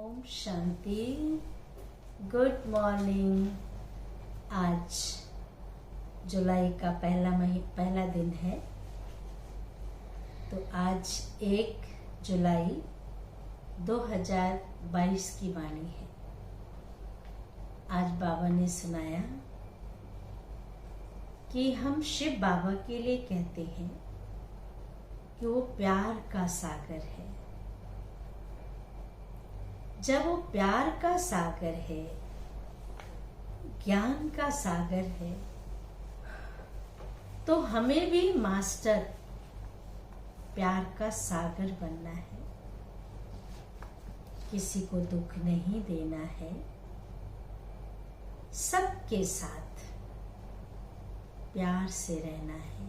Om Shanti. Good morning. आज जुलाई का पहला दिन है। तो आज 1 जुलाई 2022 की वाणी है। आज बाबा ने सुनाया कि हम शिव बाबा के लिए कहते हैं कि वो प्यार का सागर है। जब वो प्यार का सागर है, ज्ञान का सागर है, तो हमें भी मास्टर प्यार का सागर बनना है। किसी को दुख नहीं देना है, सबके साथ प्यार से रहना है,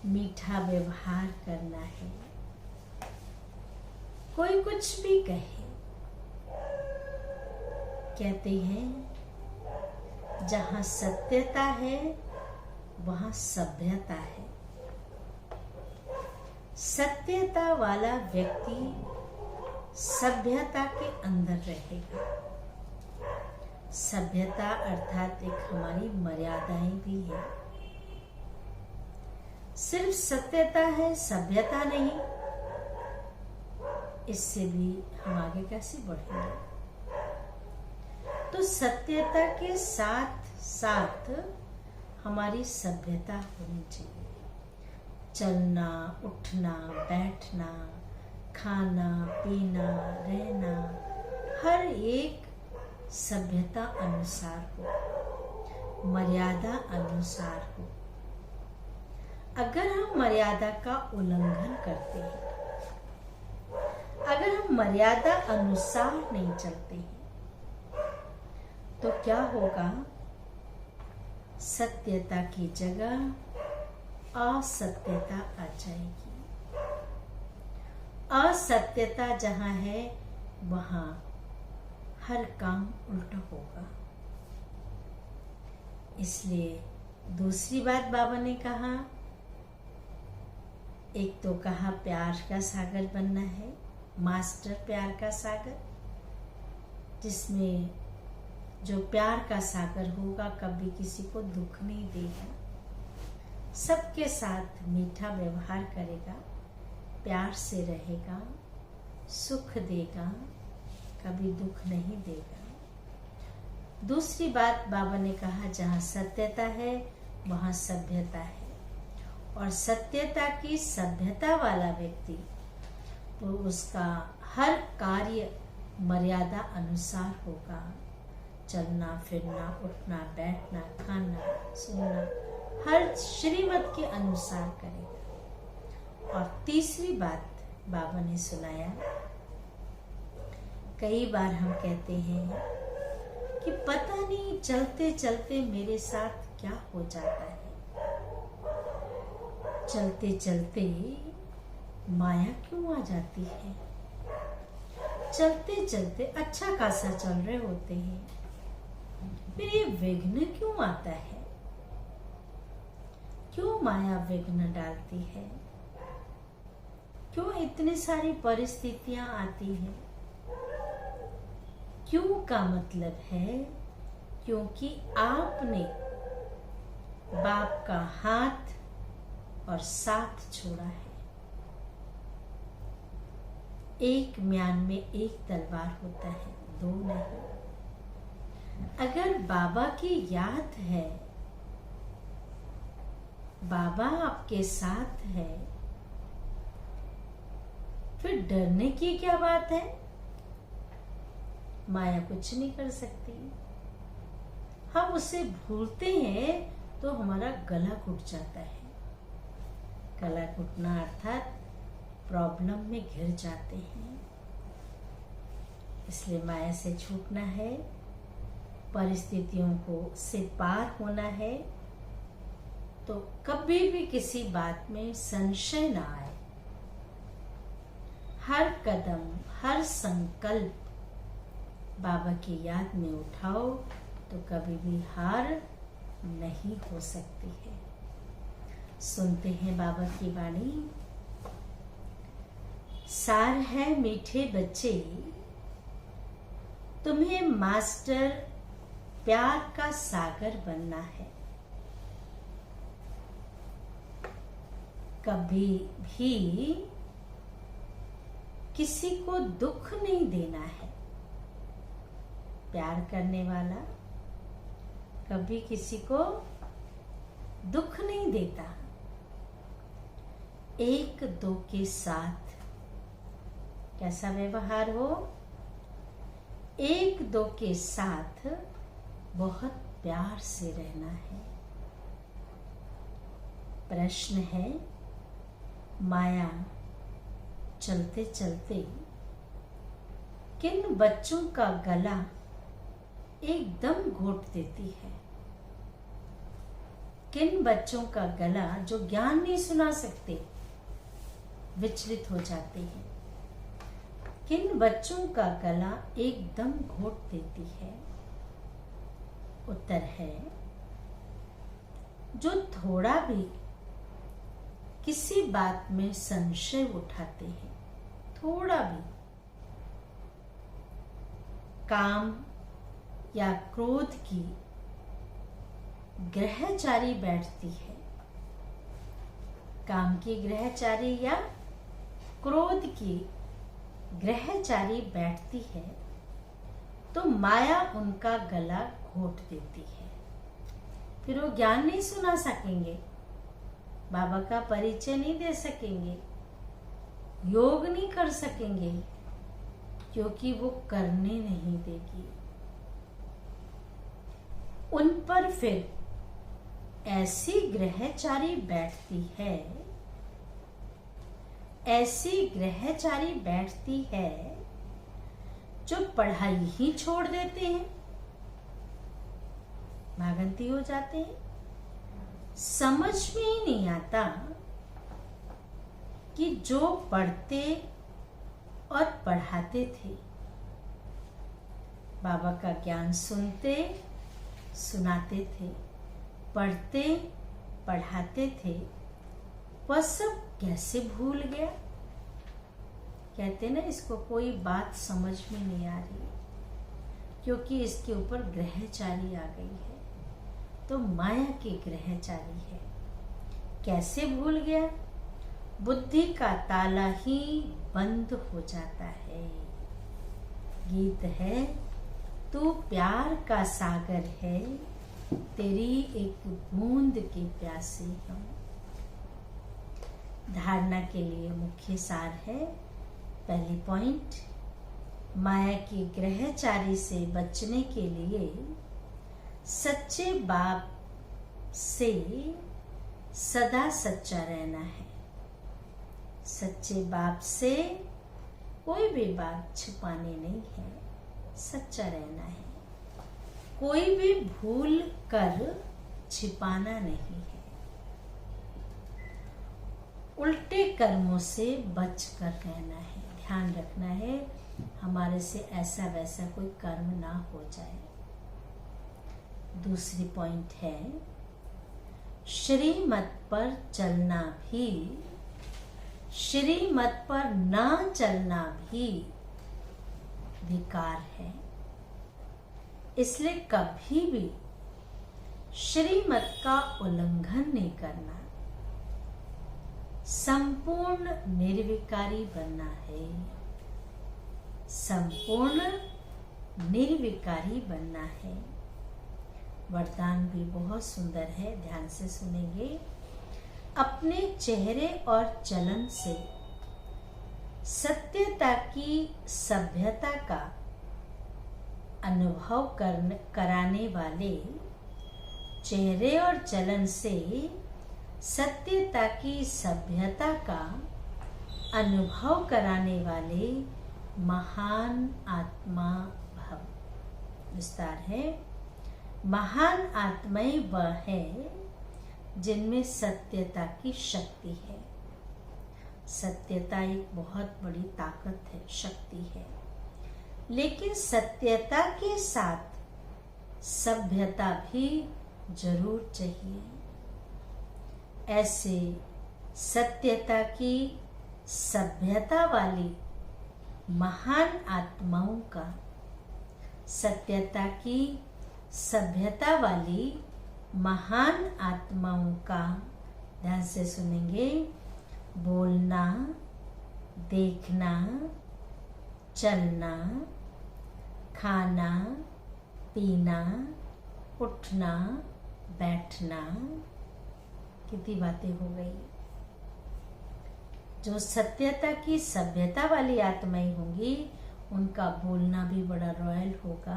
मीठा व्यवहार करना है। कोई कुछ भी कहे, कहते हैं जहां सत्यता है वहां सभ्यता है। सत्यता वाला व्यक्ति सभ्यता के अंदर रहेगा। सभ्यता अर्थात एक हमारी मर्यादाएं भी है। सिर्फ सत्यता है, सभ्यता नहीं। इससे भी हम आगे कैसे बढ़ेंगे? तो सत्यता के साथ साथ हमारी सभ्यता होनी चाहिए। चलना, उठना, बैठना, खाना, पीना, रहना, हर एक सभ्यता अनुसार हो, मर्यादा अनुसार हो। अगर हम मर्यादा का उल्लंघन करते हैं, अगर हम मर्यादा अनुसार नहीं चलते हैं, तो क्या होगा? सत्यता की जगह असत्यता आ जाएगी। असत्यता जहां है वहां हर काम उल्टा होगा। इसलिए दूसरी बात बाबा ने कहा, एक तो कहा प्यार का सागर बनना है, मास्टर प्यार का सागर, जिसमें जो प्यार का सागर होगा कभी किसी को दुख नहीं देगा, सबके साथ मीठा व्यवहार करेगा, प्यार से रहेगा, सुख देगा, कभी दुख नहीं देगा। दूसरी बात बाबा ने कहा, जहाँ सत्यता है वहाँ सभ्यता है, और सत्यता की सभ्यता वाला व्यक्ति तो उसका हर कार्य मर्यादा अनुसार होगा। चलना, फिरना, उठना, बैठना, खाना, सोना, हर श्रीमत के अनुसार करेगा। और तीसरी बात बाबा ने सुनाया, कई बार हम कहते हैं कि पता नहीं चलते चलते मेरे साथ क्या हो जाता है। चलते चलते माया क्यों आ जाती है? चलते चलते अच्छा खासा चल रहे होते हैं, फिर ये विघ्न क्यों आता है? क्यों माया विघ्न डालती है? क्यों इतनी सारी परिस्थितियां आती हैं? क्यों का मतलब है क्योंकि आपने बाप का हाथ और साथ छोड़ा है। एक म्यान में एक तलवार होता है, दो नहीं। अगर बाबा की याद है, बाबा आपके साथ है, फिर डरने की क्या बात है? माया कुछ नहीं कर सकती। हम उसे भूलते हैं तो हमारा गला घुट जाता है। गला घुटना अर्थात प्रॉब्लम में घिर जाते हैं। इसलिए माया से छूटना है, परिस्थितियों को से पार होना है, तो कभी भी किसी बात में संशय ना आए। हर कदम, हर संकल्प बाबा की याद में उठाओ तो कभी भी हार नहीं हो सकती है। सुनते हैं बाबा की वाणी। सार है मीठे बच्चे, तुम्हें मास्टर प्यार का सागर बनना है। कभी भी किसी को दुख नहीं देना है। प्यार करने वाला कभी किसी को दुख नहीं देता। एक दो के साथ कैसा व्यवहार हो? एक दो के साथ बहुत प्यार से रहना है। प्रश्न है, माया चलते चलते किन बच्चों का गला एकदम घोट देती है? किन बच्चों का गला जो ज्ञान नहीं सुना सकते विचलित हो जाते हैं? किन बच्चों का गला एकदम घोट देती है? उत्तर है, जो थोड़ा भी किसी बात में संशय उठाते हैं, थोड़ा भी काम या क्रोध की ग्रहचारी बैठती है। काम की ग्रहचारी या क्रोध की ग्रहचारी बैठती है तो माया उनका गला घोट देती है। फिर वो ज्ञान नहीं सुना सकेंगे, बाबा का परिचय नहीं दे सकेंगे, योग नहीं कर सकेंगे, क्योंकि वो करने नहीं देगी। उन पर फिर ऐसी ग्रहचारी बैठती है, ऐसी ग्रहचारी बैठती है जो पढ़ाई ही छोड़ देते हैं, भागंती हो जाते हैं। समझ में ही नहीं आता कि जो पढ़ते और पढ़ाते थे, बाबा का ज्ञान सुनते सुनाते थे, पढ़ते पढ़ाते थे, वह सब कैसे भूल गया? कहते ना, इसको कोई बात समझ में नहीं आ रही क्योंकि इसके ऊपर ग्रहचारी आ गई है, तो माया की ग्रहचारी है। कैसे भूल गया? बुद्धि का ताला ही बंद हो जाता है। गीत है, तू प्यार का सागर है, तेरी एक बूंद की प्यासे हम। धारणा के लिए मुख्य सार है, पहली पॉइंट, माया की ग्रहचारी से बचने के लिए सच्चे बाप से सदा सच्चा रहना है। सच्चे बाप से कोई भी बात छुपानी नहीं है, सच्चा रहना है। कोई भी भूल कर छिपाना नहीं है। उल्टे कर्मों से बच कर रहना है। ध्यान रखना है हमारे से ऐसा वैसा कोई कर्म ना हो जाए। दूसरी पॉइंट है, श्रीमत पर चलना भी, श्रीमत पर ना चलना भी विकार है। इसलिए कभी भी श्रीमत का उल्लंघन नहीं करना, संपूर्ण निर्विकारी बनना है। संपूर्ण निर्विकारी बनना है। वरदान भी बहुत सुंदर है, ध्यान से सुनेंगे। अपने चेहरे और चलन से सत्यता की सभ्यता का अनुभव कराने वाले, चेहरे और चलन से सत्यता की सभ्यता का अनुभव कराने वाले महान आत्मा भव। विस्तार है, महान आत्माएं वह है जिनमें सत्यता की शक्ति है। सत्यता एक बहुत बड़ी ताकत है, शक्ति है, लेकिन सत्यता के साथ सभ्यता भी जरूर चाहिए। ऐसे सत्यता की सभ्यता वाली महान आत्माओं का, सत्यता की सभ्यता वाली महान आत्माओं का, ध्यान से सुनेंगे, बोलना, देखना, चलना, खाना, पीना, उठना, बैठना, कितनी बातें हो गई। जो सत्यता की सभ्यता वाली आत्माएं होंगी उनका बोलना भी बड़ा रॉयल होगा,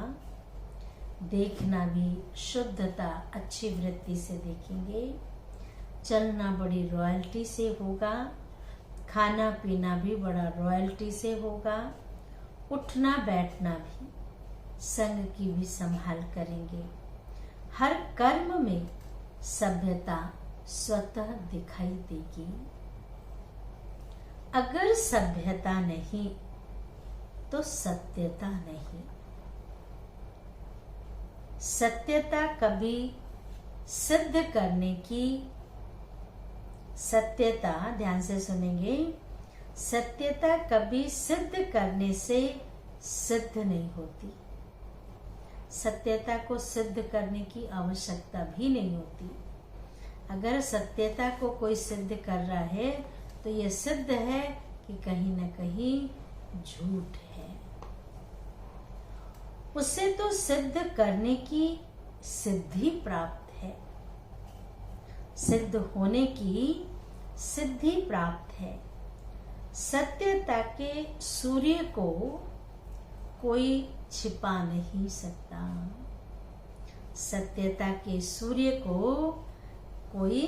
देखना भी शुद्धता अच्छी वृत्ति से देखेंगे, चलना बड़ी रॉयल्टी से होगा, खाना पीना भी बड़ा रॉयल्टी से होगा, उठना बैठना भी संग की भी संभाल करेंगे। हर कर्म में सभ्यता स्वतः दिखाई देगी। अगर सभ्यता नहीं तो सत्यता नहीं। सत्यता कभी सिद्ध करने की, सत्यता, ध्यान से सुनेंगे, सत्यता कभी सिद्ध करने से सिद्ध नहीं होती। सत्यता को सिद्ध करने की आवश्यकता भी नहीं होती। अगर सत्यता को कोई सिद्ध कर रहा है तो यह सिद्ध है कि कहीं न कहीं झूठ है। उसे तो सिद्ध करने की सिद्धि प्राप्त है, सिद्ध होने की सिद्धि प्राप्त है। सत्यता के सूर्य को कोई छिपा नहीं सकता। सत्यता के सूर्य को कोई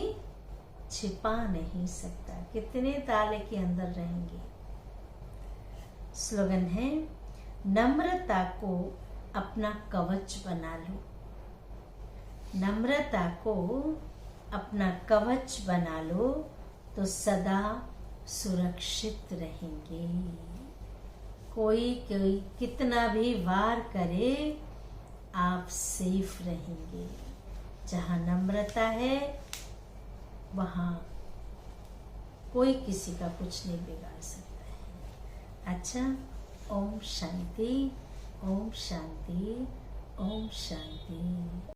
छिपा नहीं सकता। कितने ताले के अंदर रहेंगे। स्लोगन है, नम्रता को अपना कवच बना लो। नम्रता को अपना कवच बना लो तो सदा सुरक्षित रहेंगे। कोई कितना भी वार करे आप सेफ रहेंगे। जहाँ नम्रता है वहाँ कोई किसी का कुछ नहीं बिगाड़ सकता है। अच्छा, ओम शांति, ओम शांति, ओम शांति।